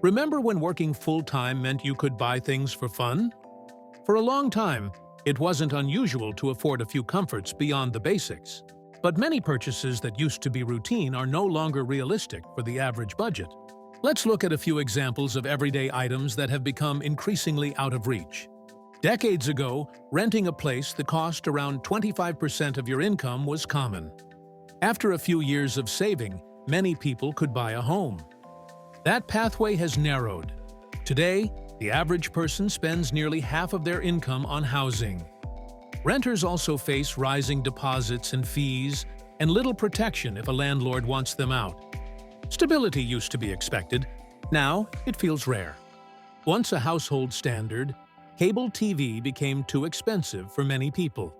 Remember when working full-time meant you could buy things for fun? For a long time, it wasn't unusual to afford a few comforts beyond the basics. But many purchases that used to be routine are no longer realistic for the average budget. Let's look at a few examples of everyday items that have become increasingly out of reach. Decades ago, renting a place that cost around 25% of your income was common. After a few years of saving, many people could buy a home. That pathway has narrowed. Today, the average person spends nearly half of their income on housing. Renters also face rising deposits and fees, and little protection if a landlord wants them out. Stability used to be expected. Now, it feels rare. Once a household standard, cable TV became too expensive for many people.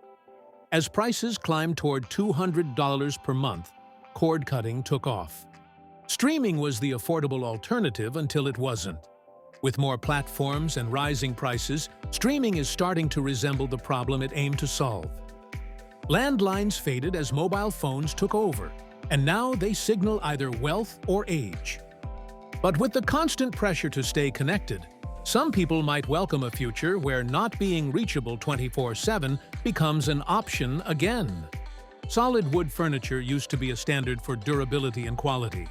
As prices climbed toward $200 per month, cord cutting took off. Streaming was the affordable alternative until it wasn't. With more platforms and rising prices, streaming is starting to resemble the problem it aimed to solve. Landlines faded as mobile phones took over, and now they signal either wealth or age. But with the constant pressure to stay connected, some people might welcome a future where not being reachable 24/7 becomes an option again. Solid wood furniture used to be a standard for durability and quality.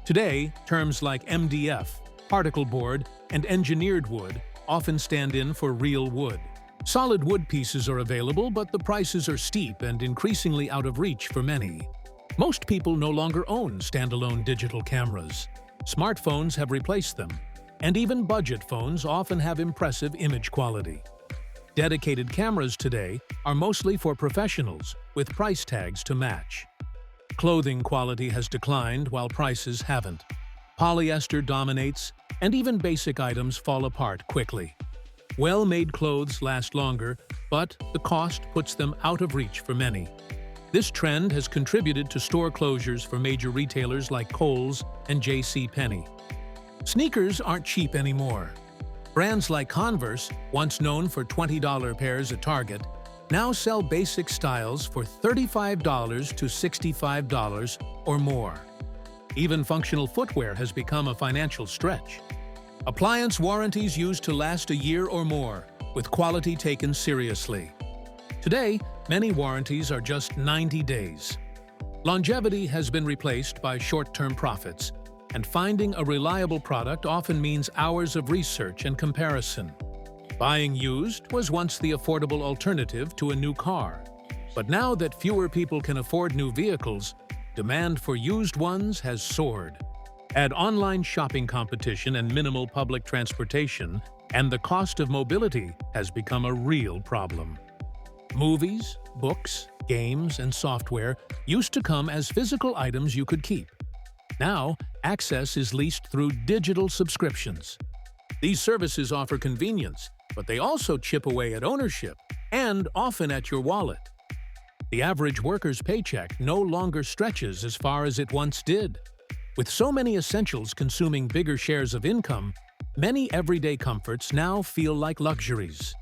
Today, terms like MDF, particle board, and engineered wood often stand in for real wood. Solid wood pieces are available, but the prices are steep and increasingly out of reach for many. Most people no longer own standalone digital cameras. Smartphones have replaced them, and even budget phones often have impressive image quality. Dedicated cameras today are mostly for professionals, with price tags to match. Clothing quality has declined while prices haven't. Polyester dominates, and even basic items fall apart quickly. Well-made clothes last longer, but the cost puts them out of reach for many. This trend has contributed to store closures for major retailers like Kohl's and JCPenney. Sneakers aren't cheap anymore. Brands like Converse, once known for $20 pairs at Target, now sell basic styles for $35 to $65 or more. Even functional footwear has become a financial stretch. Appliance warranties used to last a year or more, with quality taken seriously. Today, many warranties are just 90 days. Longevity has been replaced by short-term profits, and finding a reliable product often means hours of research and comparison. Buying used was once the affordable alternative to a new car. But now that fewer people can afford new vehicles, demand for used ones has soared. Add online shopping competition and minimal public transportation, and the cost of mobility has become a real problem. Movies, books, games, and software used to come as physical items you could keep. Now, access is leased through digital subscriptions. These services offer convenience, but they also chip away at ownership and often at your wallet. The average worker's paycheck no longer stretches as far as it once did. With so many essentials consuming bigger shares of income, many everyday comforts now feel like luxuries.